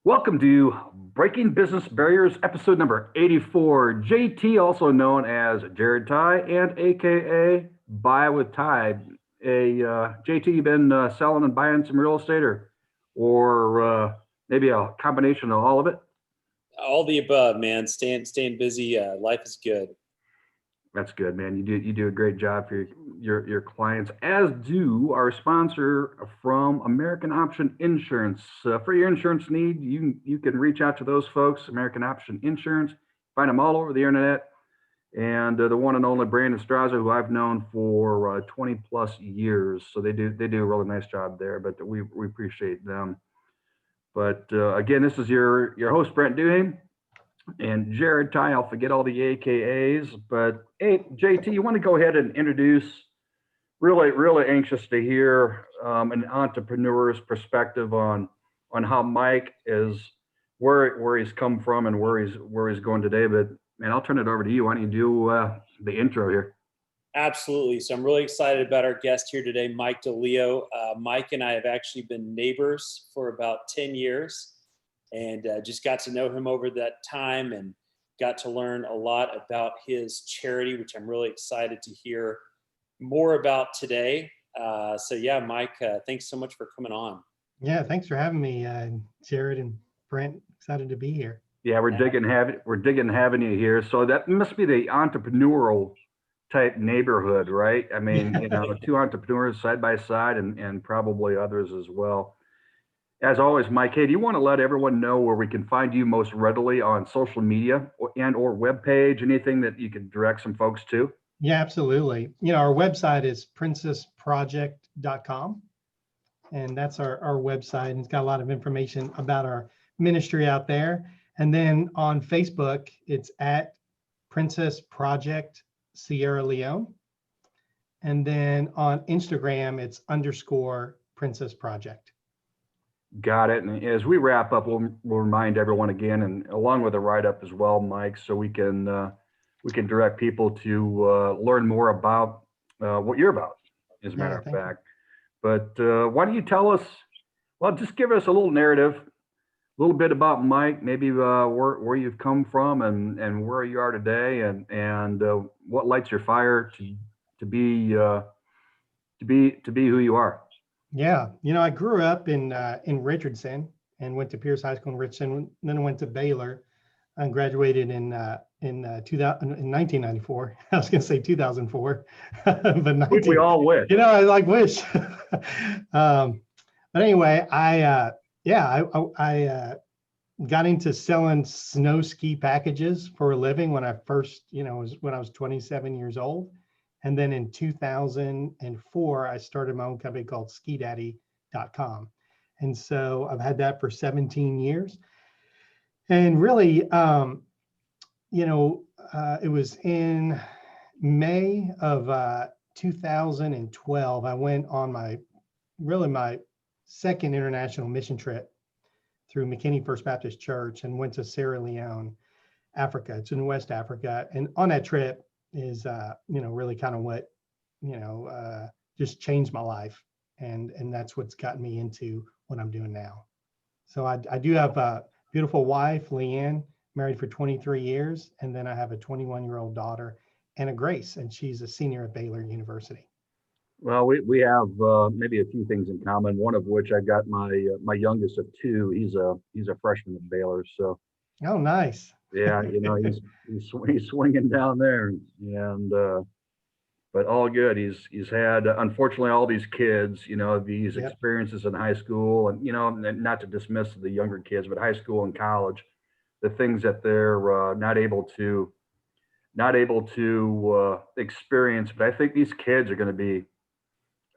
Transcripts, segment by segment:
Welcome to Breaking Business Barriers, episode number 84. JT, also known as Jared Ty, and AKA Buy with Ty. JT, you been selling and buying some real estate, or maybe a combination of all of it? All the above, man. Staying busy. Life is good. That's good, man. You do a great job for your clients, as do our sponsor from American Option Insurance. For your insurance need, you can reach out to those folks, American Option Insurance. Find them all over the internet. And the one and only Brandon Straza, who I've known for 20 plus years, so they do a really nice job there. But we appreciate them. But again, this is your host, Brent Duhaime. And Jared Ty, I'll forget all the AKAs, but hey, JT, you want to go ahead and introduce? Really anxious to hear an entrepreneur's perspective on how Mike is, where he's come from and where he's going today. But man, I'll turn it over to you. Why don't you do the intro here? Absolutely. So I'm really excited about our guest here today, Mike DeLeo. Mike and I have actually been neighbors for about 10 years. And just got to know him over that time and got to learn a lot about his charity, which I'm really excited to hear more about today. So yeah, Mike, thanks so much for coming on. Yeah, thanks for having me, Jared and Brent. Excited to be here. Yeah, we're digging having you here. So that must be the entrepreneurial type neighborhood, right? I mean, two entrepreneurs side by side and probably others as well. As always, Mike, hey, do you want to let everyone know where we can find you most readily on social media or webpage, anything that you can direct some folks to? Yeah, absolutely. Our website is princessproject.com, and that's our website, and it's got a lot of information about our ministry out there. And then on Facebook, it's at Princess Project Sierra Leone. And then on Instagram, it's _Princess Project. Got it. And as we wrap up, we'll remind everyone again, and along with a write-up as well, Mike, so we can direct people to learn more about what you're about, as a matter of fact. But why don't you tell us? Well, just give us a little narrative, a little bit about Mike, maybe where you've come from and where you are today, and what lights your fire to be who you are. Yeah, I grew up in Richardson and went to Pierce High School in Richardson, and then I went to Baylor and graduated in 1994. I was going to say 2004, but We all wish. I wish. But anyway, I got into selling snow ski packages for a living when I first, when I was 27 years old. And then in 2004, I started my own company called skidaddy.com. And so I've had that for 17 years. And really, it was in May of 2012, I went on my second international mission trip through McKinney First Baptist Church and went to Sierra Leone, Africa. It's in West Africa. And on that trip, is really kind of what just changed my life, and that's what's gotten me into what I'm doing now. So I do have a beautiful wife, Leanne, married for 23 years, and then I have a 21-year-old daughter, Anna Grace, and she's a senior at Baylor University. Well, we have maybe a few things in common. One of which I got my youngest of two. He's a freshman at Baylor, so. Oh, nice. Yeah, he's swinging down there, and but all good. He's had, unfortunately, all these kids, these experiences in high school, and and not to dismiss the younger kids, but high school and college, the things that they're not able to experience. But I think these kids are going to be.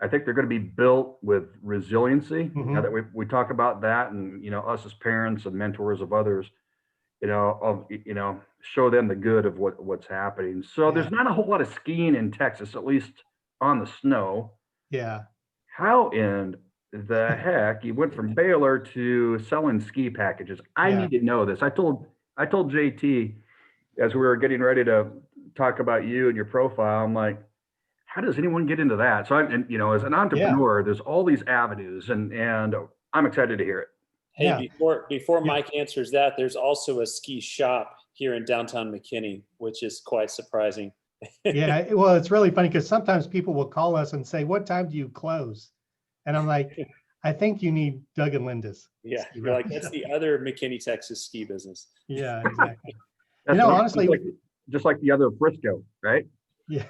I think they're going to be built with resiliency. Mm-hmm. Now that we talk about that, and us as parents and mentors of others. Show them the good of what's happening. So there's not a whole lot of skiing in Texas, at least on the snow. Yeah. How in the heck you went from Baylor to selling ski packages? I need to know this. I told JT as we were getting ready to talk about you and your profile, I'm like, how does anyone get into that? So as an entrepreneur, there's all these avenues, and I'm excited to hear it. Hey, Yeah. before Yeah. Mike answers that, there's also a ski shop here in downtown McKinney, which is quite surprising. Yeah. Well, it's really funny because sometimes people will call us and say, "What time do you close?" And I'm like, "I think you need Doug and Linda's Yeah, ski you're like, rental that's shop." the other McKinney, Texas ski business. Yeah, exactly. That's Honestly, just like the other Frisco, right? yeah.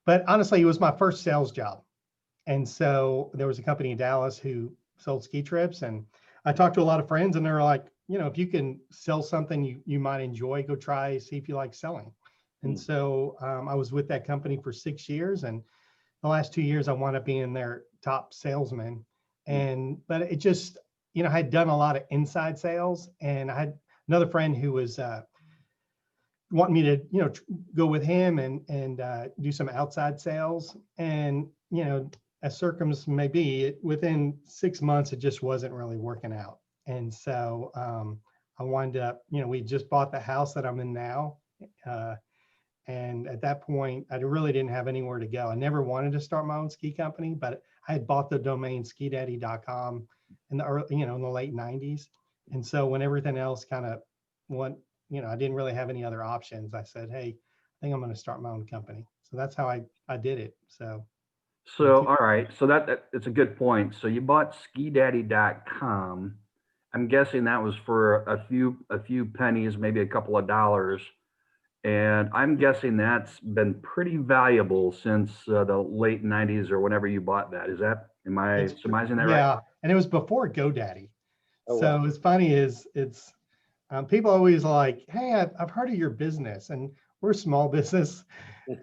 But honestly, it was my first sales job. And so there was a company in Dallas who sold ski trips. And I talked to a lot of friends and they were like, if you can sell something you might enjoy, go try, see if you like selling. And Mm. so I was with that company for 6 years. And the last 2 years, I wound up being their top salesman. But it just, I had done a lot of inside sales. And I had another friend who was wanting me to, go with him and do some outside sales. And, as circumstances may be, within 6 months, it just wasn't really working out. And so I wound up, we just bought the house that I'm in now. And at that point, I really didn't have anywhere to go. I never wanted to start my own ski company, but I had bought the domain skidaddy.com in the early, in the late 90s. And so when everything else kind of went, I didn't really have any other options. I said, hey, I think I'm going to start my own company. So that's how I did it. So So, all right. So that it's a good point. So you bought skidaddy.com. I'm guessing that was for a few pennies, maybe a couple of dollars. And I'm guessing that's been pretty valuable since the late 90s or whenever you bought that. Am I surmising that right? yeah. And it was before GoDaddy. Oh, So wow. it's funny is it's people always like, hey, I've heard of your business and we're a small business.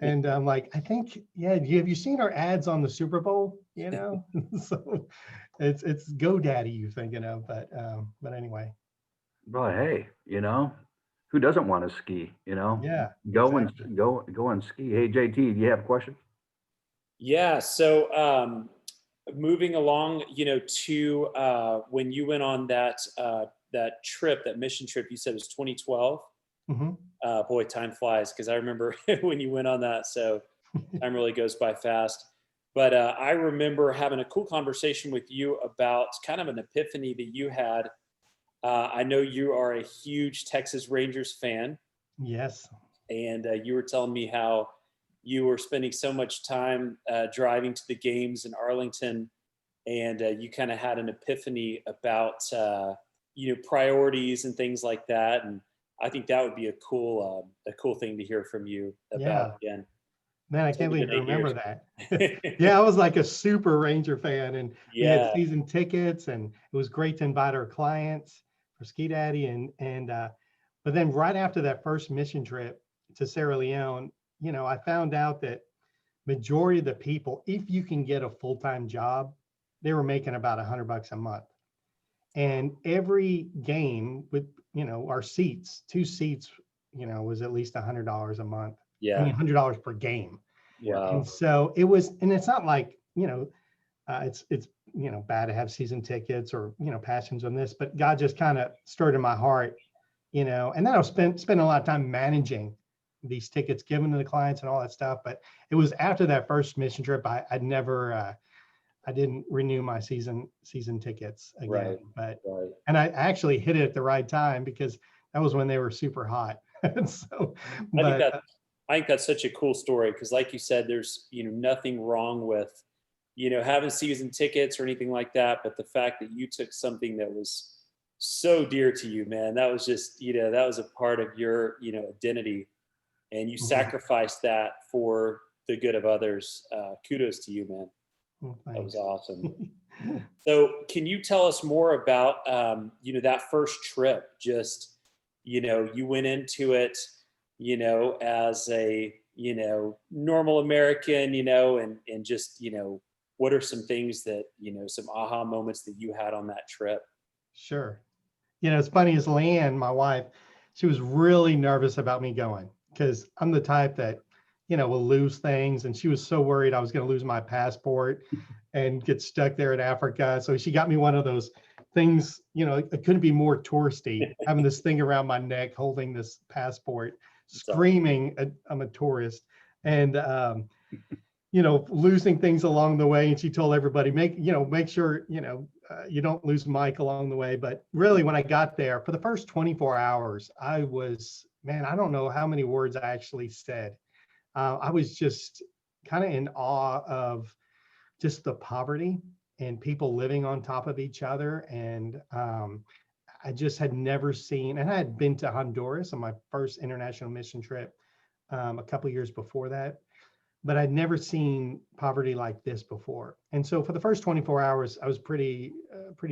And I'm like, I think, yeah, have you seen our ads on the Super Bowl? So it's GoDaddy you're thinking of, but anyway, Well, hey, who doesn't want to ski? yeah, Go and exactly. go and ski. Hey, JT, do you have a question? Yeah. So moving along, to when you went on that trip, that mission trip, you said it was 2012. Hmm. Boy, time flies because I remember when you went on that. So time really goes by fast. But I remember having a cool conversation with you about kind of an epiphany that you had. I know you are a huge Texas Rangers fan, Yes. and you were telling me how you were spending so much time driving to the games in Arlington, and you kind of had an epiphany about priorities and things like that. And I think that would be a cool thing to hear from you about Yeah. again. Man, I It's only can't believe been you 8 years. remember that. Yeah, I was like a super Ranger fan, and we had Yeah. season tickets, and it was great to invite our clients for Ski Daddy, but then right after that first mission trip to Sierra Leone, I found out that majority of the people, if you can get a full-time job, they were making about $100 a month, and every game with our seats, two seats, was at least $100 a month. I Yeah. mean, $100 per game. And Wow. so it was, and it's not like, it's bad to have season tickets or, passions on this, but God just kind of stirred in my heart, and then I was spending a lot of time managing these tickets given to the clients and all that stuff. But it was after that first mission trip, I didn't renew my season tickets again, Right. but, Right. and I actually hit it at the right time because that was when they were super hot. And so, I think but that I think that's such a cool story because, like you said, there's nothing wrong with having season tickets or anything like that, but the fact that you took something that was so dear to you, man, that was just that was a part of your identity, and you Mhm. sacrificed that for the good of others. Kudos to you, man. Well, That was thanks. awesome. So, can you tell us more about that first trip? Just you went into it, as a normal American, and just what are some things that some aha moments that you had on that trip? Sure. It's funny as Leanne, my wife, she was really nervous about me going because I'm the type that, will lose things. And she was so worried I was going to lose my passport and get stuck there in Africa. So she got me one of those things, it couldn't be more touristy, having this thing around my neck, holding this passport, It's awesome. screaming, I'm a tourist. And, losing things along the way. And she told everybody, make sure, you don't lose Mike along the way. But really, when I got there for the first 24 hours, I was, man, I don't know how many words I actually said. I was just kind of in awe of just the poverty and people living on top of each other. And I just had never seen, and I had been to Honduras on my first international mission trip a couple of years before that, but I'd never seen poverty like this before. And so for the first 24 hours, I was pretty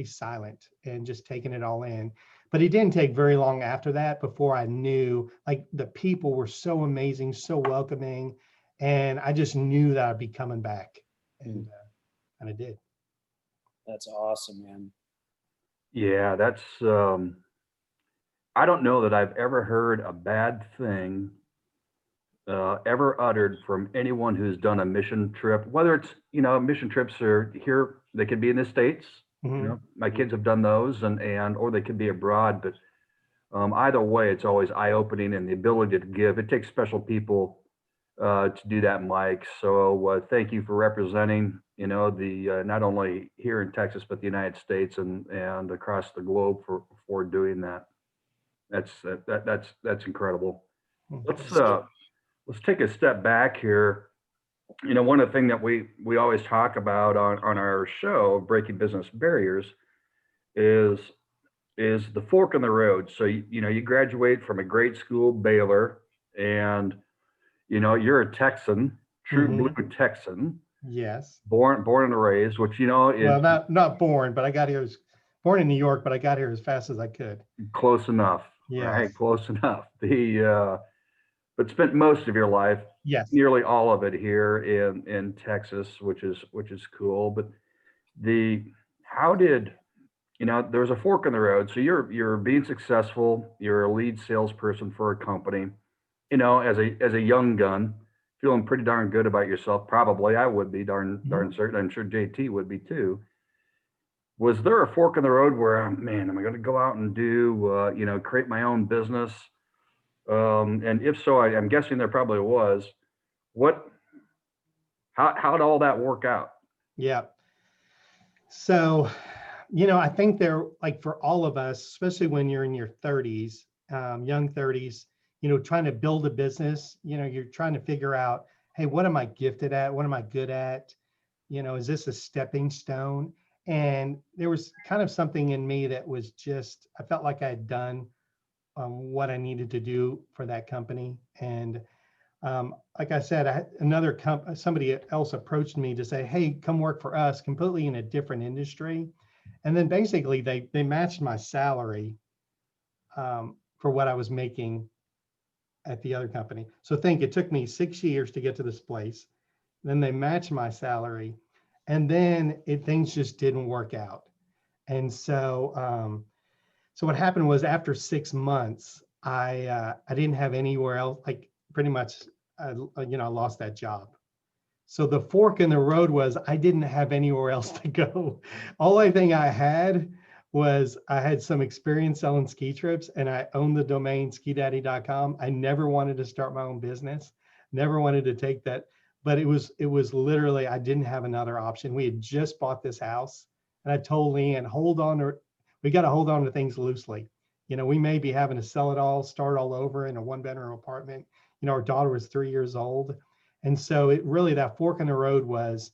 silent and just taking it all in. But it didn't take very long after that before I knew, like, the people were so amazing, so welcoming, and I just knew that I'd be coming back, and I did. That's awesome, man. Yeah, that's I don't know that I've ever heard a bad thing ever uttered from anyone who's done a mission trip. Whether it's, mission trips are here, they could be in the States. Mhm. My kids have done those, and or they could be abroad. But either way, it's always eye-opening, and the ability to give. It takes special people to do that, Mike. So thank you for representing, the not only here in Texas but the United States and across the globe for doing that. That's incredible. Let's take a step back here. One of the things that we always talk about on our show, Breaking Business Barriers, is the fork in the road. So you graduate from a great school, Baylor, and you're a Texan, true Mhm. blue Texan, Yes. born and raised, which is Well, not born, but I got here. Born in New York, but I got here as fast as I could. close enough, right? Yes. Close enough. But spent most of your life, Yes. nearly all of it here in Texas, which is cool. But how did there was a fork in the road. So you're being successful. You're a lead salesperson for a company. As a young gun, feeling pretty darn good about yourself. Probably I would be darn Mhm. certain. I'm sure JT would be too. Was there a fork in the road where, man, am I going to go out and do, create my own business? And if so, I'm guessing there probably was. What, how did all that work out? Yeah. So, I think they're like for all of us, especially when you're in your 30s, young 30s, trying to build a business, you're trying to figure out, hey, what am I gifted at? What am I good at? Is this a stepping stone? And there was kind of something in me that was just, I felt like I had done what I needed to do for that company. And like I said, I had somebody else approached me to say, hey, come work for us, completely in a different industry. And then basically they matched my salary for what I was making at the other company. So think it took me 6 years to get to this place. Then they matched my salary, and then things just didn't work out. And so what happened was after 6 months, I didn't have anywhere else. Like pretty much, I lost that job. So the fork in the road was I didn't have anywhere else to go. Only thing I had was I had some experience selling ski trips, and I owned the domain skidaddy.com. I never wanted to start my own business, never wanted to take that, but it was literally I didn't have another option. We had just bought this house, and I told Leanne, we got to hold on to things loosely. We may be having to sell it all, start all over in a one-bedroom apartment. Our daughter was 3 years old. And so it really, that fork in the road was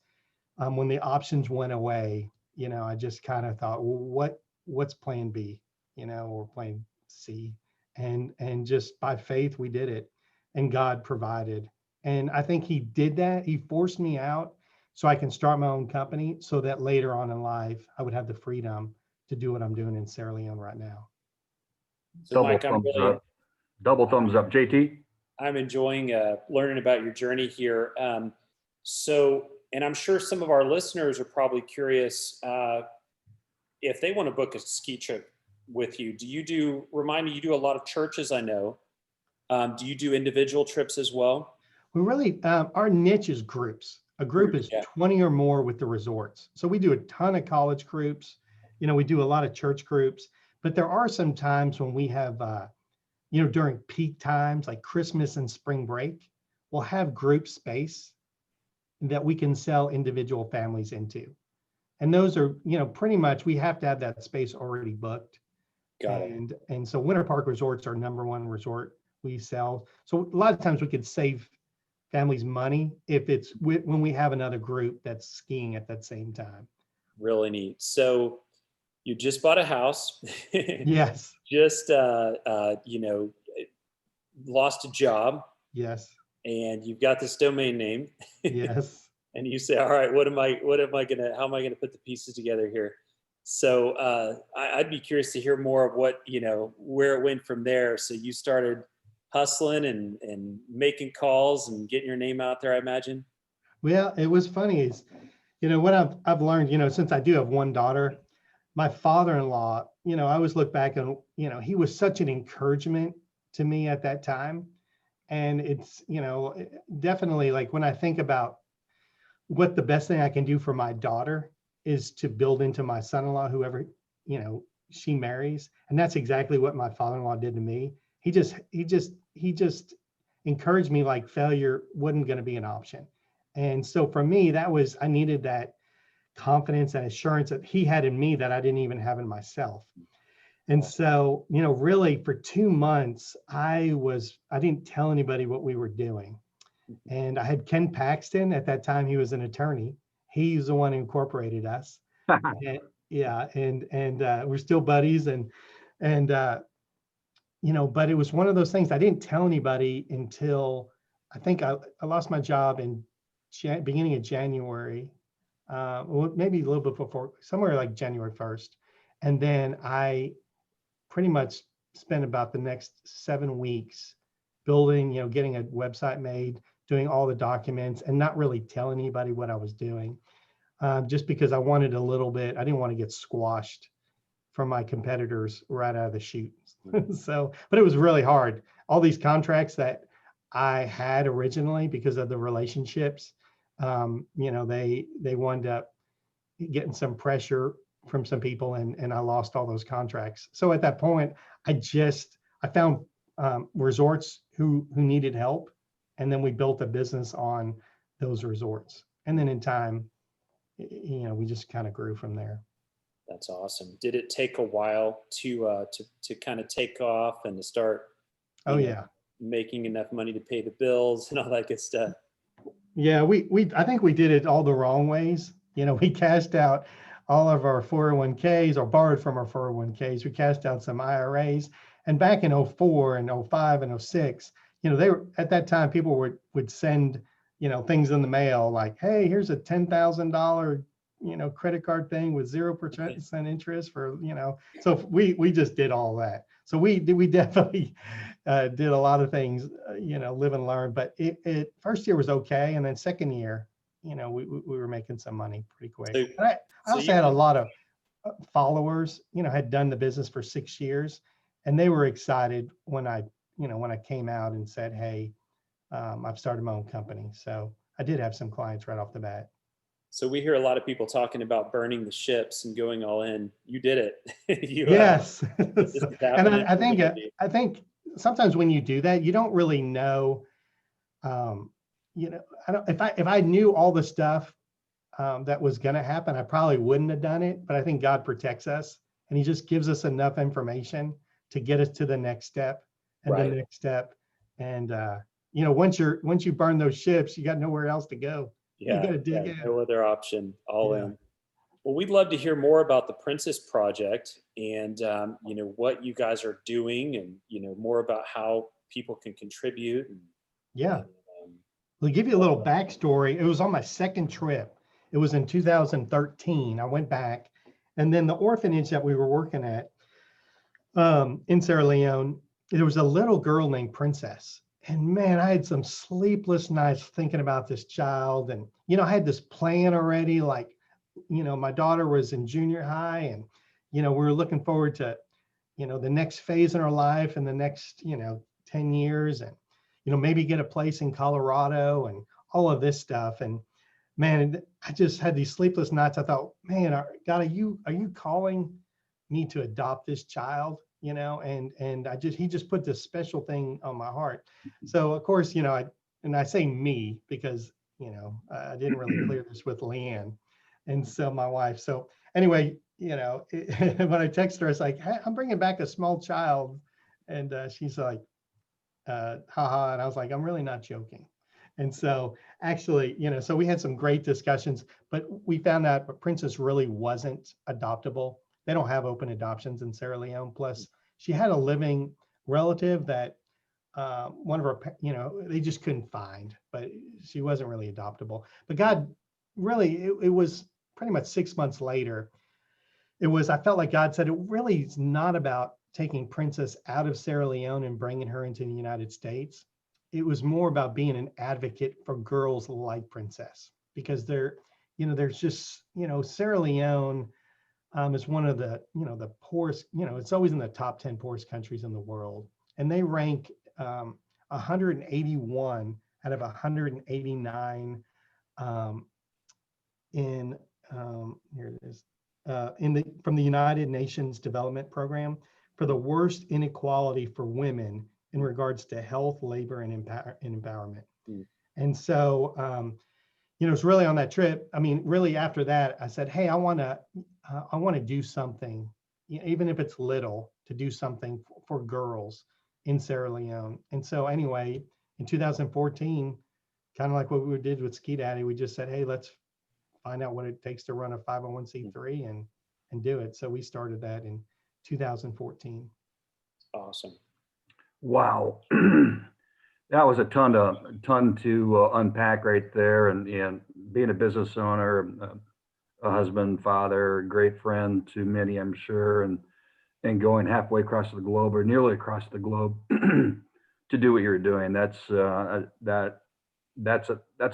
when the options went away, I just kind of thought, well, what's plan B, or plan C? And just by faith, we did it, and God provided. And I think he did that. He forced me out so I can start my own company so that later on in life, I would have the freedom to do what I'm doing in Sierra Leone right now. So, Double Mike, thumbs up. Double thumbs up, JT. I'm enjoying learning about your journey here. And I'm sure some of our listeners are probably curious if they want to book a ski trip with you. Remind me, you do a lot of churches, I know. Do you do individual trips as well? We really, our niche is groups. A group is Yeah. 20 or more with the resorts. So we do a ton of college groups. We do a lot of church groups, but there are some times when we have, during peak times like Christmas and spring break, we'll have group space that we can sell individual families into. And those are, pretty much we have to have that space already booked. Got it. And so Winter Park Resorts are number one resort we sell. So a lot of times we could save families money if it's when we have another group that's skiing at that same time. Really neat. So you just bought a house, Yes, just, lost a job, yes, and you've got this domain name. yes. And you say, all right, how am I gonna put the pieces together here? So I'd be curious to hear more of what, where it went from there. So you started hustling and making calls and getting your name out there, I imagine. Well, it was funny is, what I've learned, since I do have one daughter, my father-in-law, I always look back and, he was such an encouragement to me at that time. And it's, definitely like when I think about what the best thing I can do for my daughter is to build into my son-in-law, whoever, she marries. And that's exactly what my father-in-law did to me. He just encouraged me like failure wasn't going to be an option. And so for me, I needed that confidence and assurance that he had in me that I didn't even have in myself. And so, really for 2 months, I didn't tell anybody what we were doing. And I had Ken Paxton at that time. He was an attorney. He's the one who incorporated us. And, yeah. And we're still buddies. And but it was one of those things I didn't tell anybody until I think I lost my job in beginning of January. Well, maybe a little bit before, somewhere like January 1st. And then I pretty much spent about the next 7 weeks building, getting a website made, doing all the documents, and not really telling anybody what I was doing, just because I wanted a little bit. I didn't want to get squashed from my competitors right out of the chute. So, but it was really hard. All these contracts that I had originally because of the relationships, they wound up getting some pressure from some people, and I lost all those contracts. So at that point, I found resorts who needed help, and then we built a business on those resorts. And then in time, we just kind of grew from there. That's awesome. Did it take a while to kind of take off and to start? Yeah, making enough money to pay the bills and all that good stuff. Yeah, I think we did it all the wrong ways. We cashed out all of our 401ks or borrowed from our 401ks. We cashed out some IRAs. And back in 04 and 05 and 06, they were at that time, people would send, things in the mail like, hey, here's a $10,000, credit card thing with 0% interest for, so we just did all that. So we definitely did a lot of things, live and learn, but it first year was okay. And then second year, we were making some money pretty quick. So, I also had a lot of followers, had done the business for 6 years, and they were excited when I came out and said, hey, I've started my own company. So I did have some clients right off the bat. So we hear a lot of people talking about burning the ships and going all in. You did it. Yes. And I I think sometimes when you do that, you don't really know, if I knew all the stuff that was going to happen, I probably wouldn't have done it. But I think God protects us, and he just gives us enough information to get us to the next step and the next step. And, once you burn those ships, you got nowhere else to go. Yeah, you got to dig in. No other option, all in. Well, we'd love to hear more about the Princess Project and, what you guys are doing and, more about how people can contribute. We'll give you a little backstory. It was on my second trip. It was in 2013. I went back, and then the orphanage that we were working at in Sierra Leone, there was a little girl named Princess. And man, I had some sleepless nights thinking about this child. And, I had this plan already, like, my daughter was in junior high, and, we were looking forward to, the next phase in our life in the next, 10 years, and, maybe get a place in Colorado and all of this stuff. And man, I just had these sleepless nights. I thought, man, God, are you calling me to adopt this child? And he just put this special thing on my heart. So of course, I say me because, I didn't really clear this with Leanne. And so my wife, so anyway, when I text her, I was like, hey, I'm bringing back a small child. And she's like, haha. And I was like, I'm really not joking. And so actually, so we had some great discussions, but we found out Princess really wasn't adoptable. They don't have open adoptions in Sierra Leone. Plus, she had a living relative that one of her, they just couldn't find, but she wasn't really adoptable. But God, really, it was pretty much 6 months later. I felt like God said, it really is not about taking Princess out of Sierra Leone and bringing her into the United States. It was more about being an advocate for girls like Princess, because there's just, Sierra Leone is one of the poorest, it's always in the top 10 poorest countries in the world. And they rank 181 out of 189 here it is, from the United Nations Development Program for the worst inequality for women in regards to health, labor, and empowerment. Mm. And so, it's really on that trip. I mean, really after that, I said, hey, I want to do something, even if it's little, to do something for girls in Sierra Leone. And so anyway, in 2014, kind of like what we did with Ski Daddy, we just said, hey, let's find out what it takes to run a 501c3 and do it. So we started that in 2014. Awesome. Wow. That was a ton to unpack right there. And being a business owner, a husband, father, great friend to many, I'm sure, and going halfway across the globe or nearly across the globe to do what you're doing. That's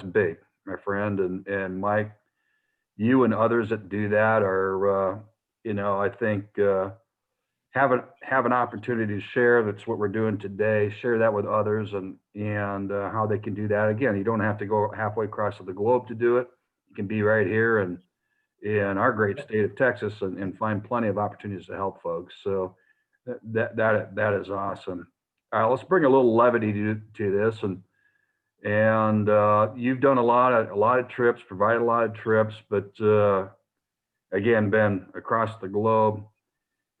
big, my friend. And Mike, you and others that do that are, I think, have an opportunity to share. That's what we're doing today. Share that with others and how they can do that. Again, you don't have to go halfway across the globe to do it. You can be right here and in our great state of Texas and find plenty of opportunities to help folks. So that is awesome. All right, let's bring a little levity to this. And you've done a lot of trips, provided a lot of trips, but again, been across the globe.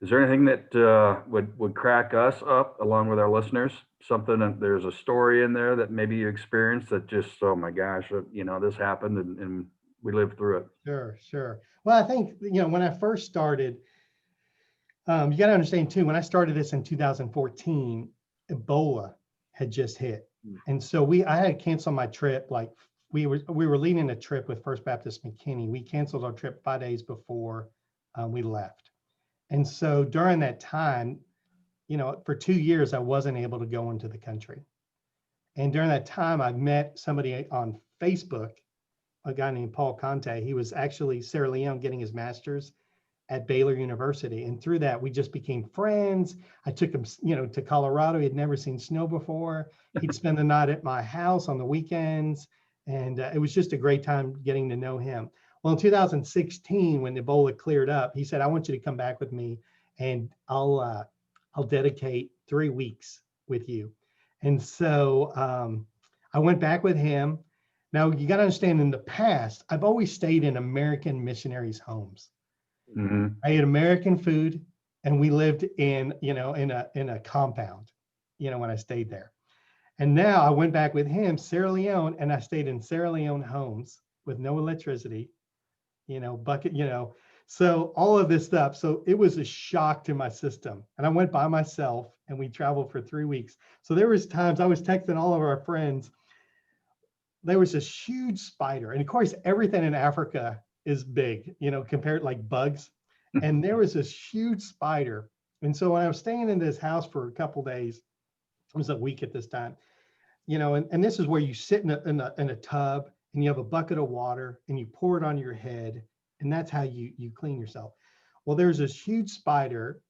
Is there anything that would crack us up along with our listeners? Something that there's a story in there that maybe you experienced that just, oh my gosh, this happened and we lived through it. Sure. Well, I think, when I first started, you got to understand too, when I started this in 2014, Ebola had just hit. And so I had to cancel my trip. Like we were leading a trip with First Baptist McKinney. We canceled our trip 5 days before we left. And so during that time, for 2 years, I wasn't able to go into the country. And during that time, I met somebody on Facebook, a guy named Paul Conte. He was actually Sierra Leone getting his master's at Baylor University. And through that, we just became friends. I took him, to Colorado. He had never seen snow before. He'd spend the night at my house on the weekends. And it was just a great time getting to know him. Well, in 2016, when Ebola cleared up, he said, I want you to come back with me and I'll dedicate 3 weeks with you. And so I went back with him. Now, you got to understand, in the past, I've always stayed in American missionaries' homes. Mm-hmm. I ate American food, and we lived in a compound, when I stayed there. And now I went back with him, Sierra Leone, and I stayed in Sierra Leone homes with no electricity, bucket, so all of this stuff. So it was a shock to my system. And I went by myself and we traveled for 3 weeks. So there was times I was texting all of our friends. There was this huge spider. And of course, everything in Africa is big, compared like bugs. And there was this huge spider. And so when I was staying in this house for a couple of days, it was a week at this time, and this is where you sit in a tub and you have a bucket of water and you pour it on your head. And that's how you clean yourself. Well, there's this huge spider,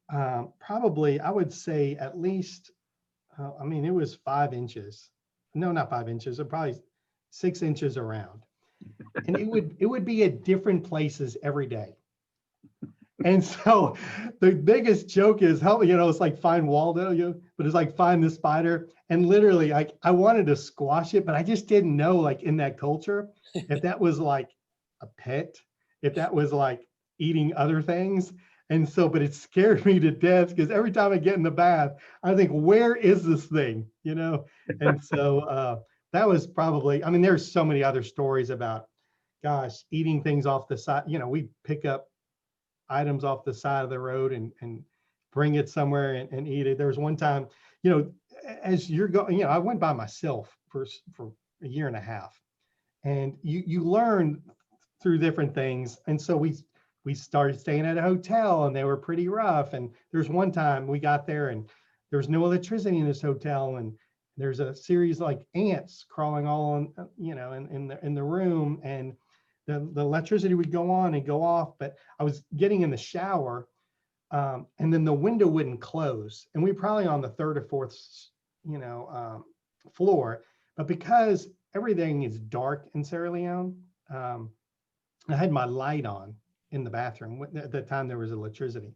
probably, I would say at least, it was 5 inches. No, not 5 inches, probably 6 inches around. And it would be at different places every day. And so the biggest joke is how, it's like find Waldo, but it's like find the spider. And literally, like, I wanted to squash it, but I just didn't know, like, in that culture, if that was like a pet. if that was like eating other things. And so, but it scared me to death because every time I get in the bath, I think, where is this thing? And so that was probably, I mean, there's so many other stories about, gosh, eating things off the side. We pick up items off the side of the road and bring it somewhere and eat it. There was one time, as you're going, I went by myself for a year and a half, and you learn through different things. And so we started staying at a hotel, and they were pretty rough. And there's one time we got there and there was no electricity in this hotel, and there's a series like ants crawling all on, in the room, and the electricity would go on and go off. But I was getting in the shower, and then the window wouldn't close, and we were probably on the third or fourth, floor. But because everything is dark in Sierra Leone, I had my light on in the bathroom. At the time there was electricity,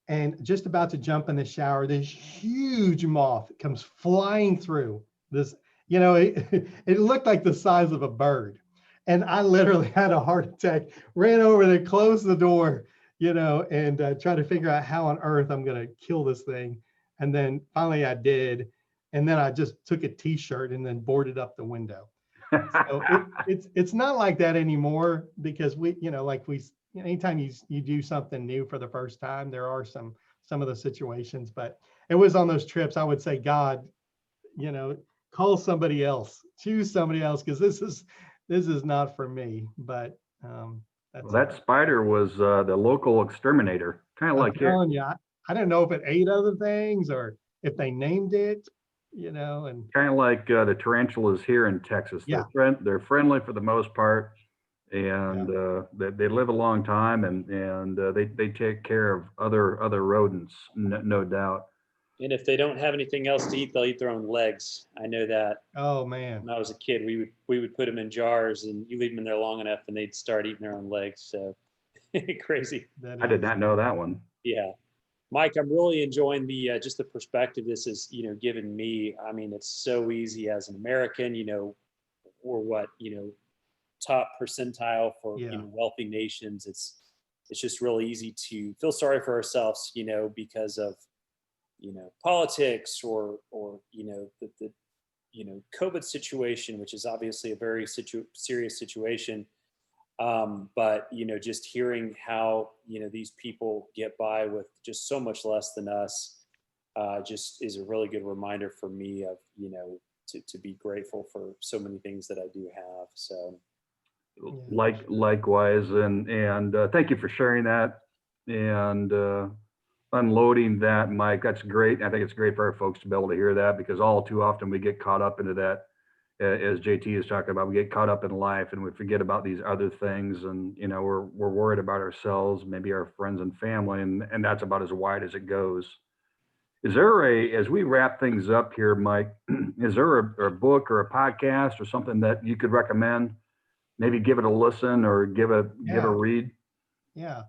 and just about to jump in the shower, this huge moth comes flying through this. It looked like the size of a bird, and I literally had a heart attack. Ran over there, closed the door, and tried to figure out how on earth I'm going to kill this thing. And then finally I did, and then I just took a T-shirt and then boarded up the window. So it's not like that anymore, because anytime you do something new for the first time, there are some of the situations. But it was on those trips, I would say, God, call somebody else, choose somebody else, because this is not for me. But that spider was the local exterminator, kind of like telling you, I don't know if it ate other things or if they named it, and kind of like the tarantulas here in Texas. Yeah. They're friendly for the most part, and they live a long time, and they take care of other rodents, no doubt. And if they don't have anything else to eat, they'll eat their own legs. I know that. Oh man! When I was a kid, we would put them in jars, and you leave them in there long enough, and they'd start eating their own legs. So crazy. I did not know that one. Yeah. Mike, I'm really enjoying the just the perspective this has given me. I mean, it's so easy as an American, we're what top percentile for wealthy nations. It's just really easy to feel sorry for ourselves, because of politics or the COVID situation, which is obviously a very serious situation. But just hearing how these people get by with just so much less than us, just is a really good reminder for me of to be grateful for so many things that I do have. So, likewise, and thank you for sharing that and unloading that, Mike. That's great. I think it's great for our folks to be able to hear that, because all too often we get caught up into that. As JT is talking about, we get caught up in life and we forget about these other things, and we're worried about ourselves, maybe our friends and family, and that's about as wide as it goes. Is there as we wrap things up here, Mike, is there a book or a podcast or something that you could recommend? Maybe give it a listen or give a read. Yeah,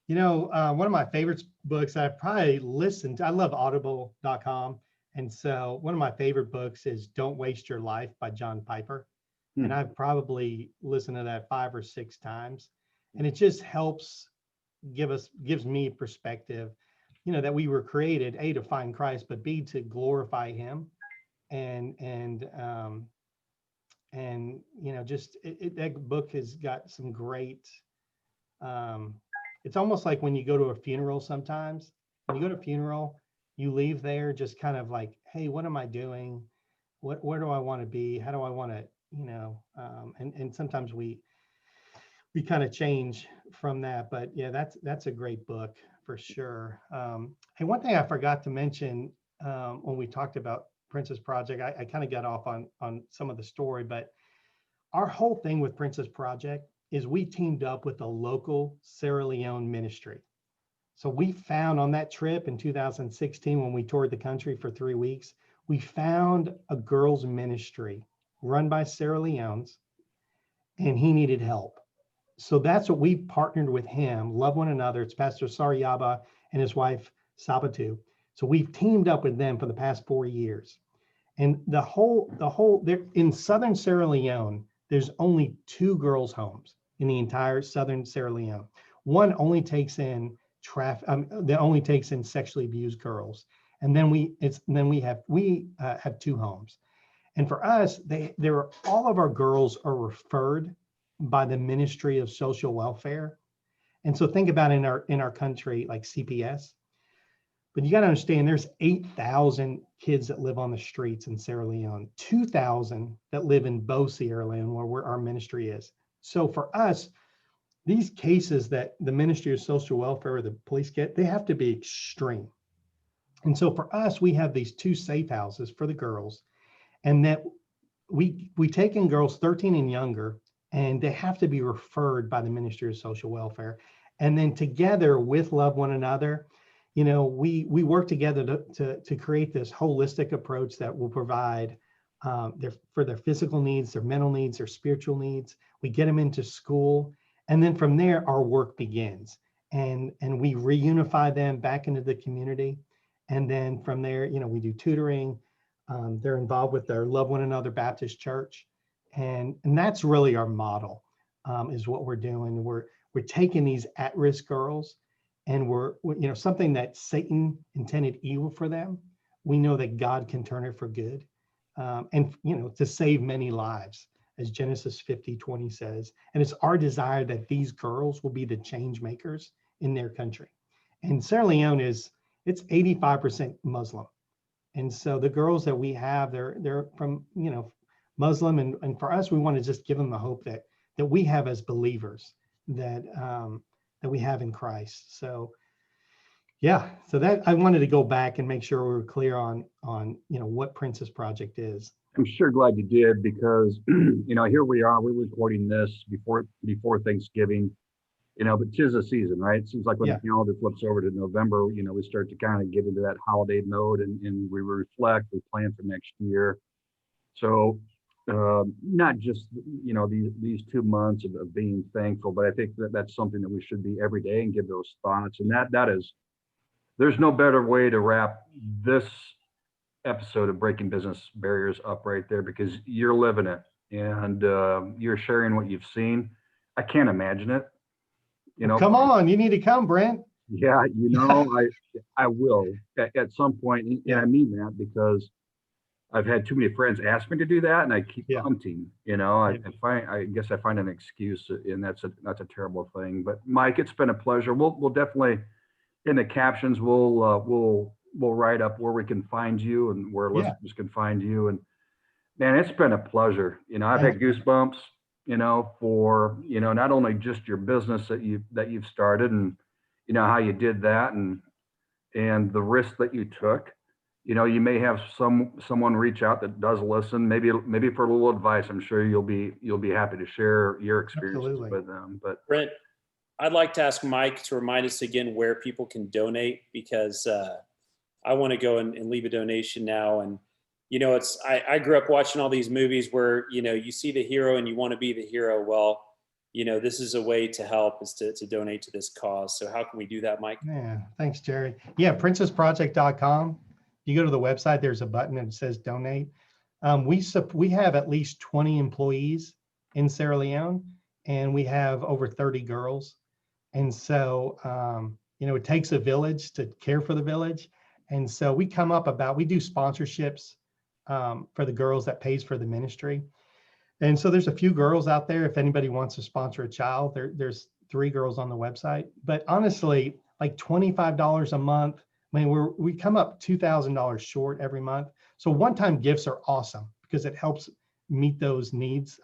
one of my favorite books I've probably listened to, I love audible.com. And so one of my favorite books is Don't Waste Your Life by John Piper. And I've probably listened to that 5 or 6 times. And it just gives me perspective, that we were created, A, to find Christ, but B, to glorify him. And just that book has got some great, it's almost like when you go to a funeral sometimes. When you go to a funeral, you leave there just kind of like, hey, what am I doing? Where do I want to be? How do I want to, and sometimes we kind of change from that. But yeah, that's a great book for sure. Hey, one thing I forgot to mention when we talked about Princess Project, I kind of got off on some of the story, but our whole thing with Princess Project is we teamed up with a local Sierra Leone ministry. So we found on that trip in 2016, when we toured the country for 3 weeks, we found a girls' ministry run by Sierra Leoneans, and he needed help. So that's what we partnered with him, Love One Another. It's Pastor Saryaba and his wife, Sabatu. So we've teamed up with them for the past 4 years. And the whole, in Southern Sierra Leone, there's only 2 girls' homes. in the entire southern Sierra Leone. One only takes in that only takes in sexually abused girls. And then we have two homes. And for us, all of our girls are referred by the Ministry of Social Welfare. And so think about in our country, like CPS. But you got to understand, there's 8,000 kids that live on the streets in Sierra Leone, 2,000 that live in Bo Sierra Leone, where our ministry is. So for us, these cases that the Ministry of Social Welfare or the police get, they have to be extreme. And so for us, we have these two safe houses for the girls, and that we take in girls 13 and younger, and they have to be referred by the Ministry of Social Welfare. And then together with Love One Another, we work together to create this holistic approach that will provide for their physical needs, their mental needs, their spiritual needs. We get them into school. And then from there, our work begins. And we reunify them back into the community. And then from there, we do tutoring. They're involved with their Love One Another Baptist Church. And that's really our model, is what we're doing. We're taking these at-risk girls, and we're something that Satan intended evil for them, we know that God can turn it for good, and to save many lives, as Genesis 50:20 says. And it's our desire that these girls will be the change makers in their country. And Sierra Leone it's 85% Muslim. And so the girls that we have, they're from, Muslim. And for us, we want to just give them the hope that we have as believers, that we have in Christ. So yeah, so that I wanted to go back and make sure we were clear on what Princess Project is. I'm sure glad you did, because here we are, we're recording this before Thanksgiving, but 'tis a season, right? It seems like when the calendar flips over to November, we start to kind of get into that holiday mode, and we reflect, we plan for next year. So not just these 2 months of being thankful, but I think that's something that we should be every day and give those thoughts. And that is, there's no better way to wrap this episode of Breaking Business Barriers up right there, because you're living it, and you're sharing what you've seen. I can't imagine it. Come on, you need to come, Brent. Yeah, I will at some point, and I mean that because I've had too many friends ask me to do that, and I keep hunting. I guess I find an excuse, and that's a terrible thing. But Mike, it's been a pleasure. We'll definitely, in the captions, we'll write up where we can find you and where listeners can find you. And man, it's been a pleasure. I've had goosebumps. For not only just your business that you've started, and how you did that, and the risk that you took. You may have someone reach out that does listen, maybe for a little advice. I'm sure you'll be happy to share your experiences with them. But Brent, I'd like to ask Mike to remind us again where people can donate, because I want to go and leave a donation now. And I grew up watching all these movies where you see the hero and you want to be the hero. Well, this is a way to help, is to donate to this cause. So how can we do that, Mike? Yeah, thanks, Jerry. Yeah, princessproject.com. You go to the website, there's a button that says donate. We have at least 20 employees in Sierra Leone, and we have over 30 girls. And so, it takes a village to care for the village. And so we do sponsorships for the girls that pays for the ministry. And so there's a few girls out there. If anybody wants to sponsor a child, there's 3 girls on the website. But honestly, like $25 a month, we come up $2,000 short every month. So one-time gifts are awesome because it helps meet those needs.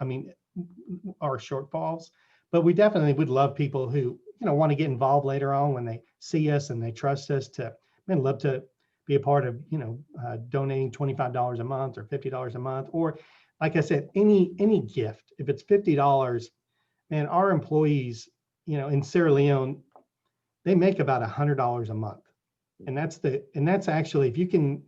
Our shortfalls. But we definitely would love people who want to get involved later on when they see us and they trust us to. I'd love to be a part of donating $25 a month or $50 a month, or like I said, any gift. If it's $50, man, our employees in Sierra Leone, they make about $100 a month. And that's actually, if you can,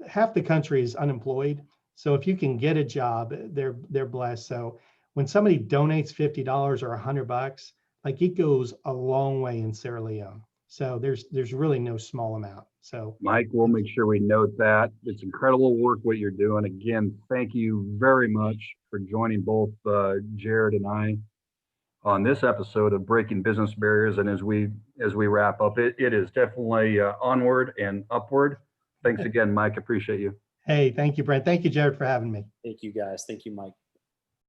half the country is unemployed. So if you can get a job, they're blessed. So when somebody donates $50 or $100, like, it goes a long way in Sierra Leone. So there's really no small amount. So Mike, we'll make sure we note that. It's incredible work what you're doing. Again, thank you very much for joining both Jared and I on this episode of Breaking Business Barriers. And as we wrap up, it is definitely onward and upward. Thanks again, Mike. Appreciate you. hey, thank you, Brent. Thank you, Jared, for having me. Thank you, guys. Thank you, Mike.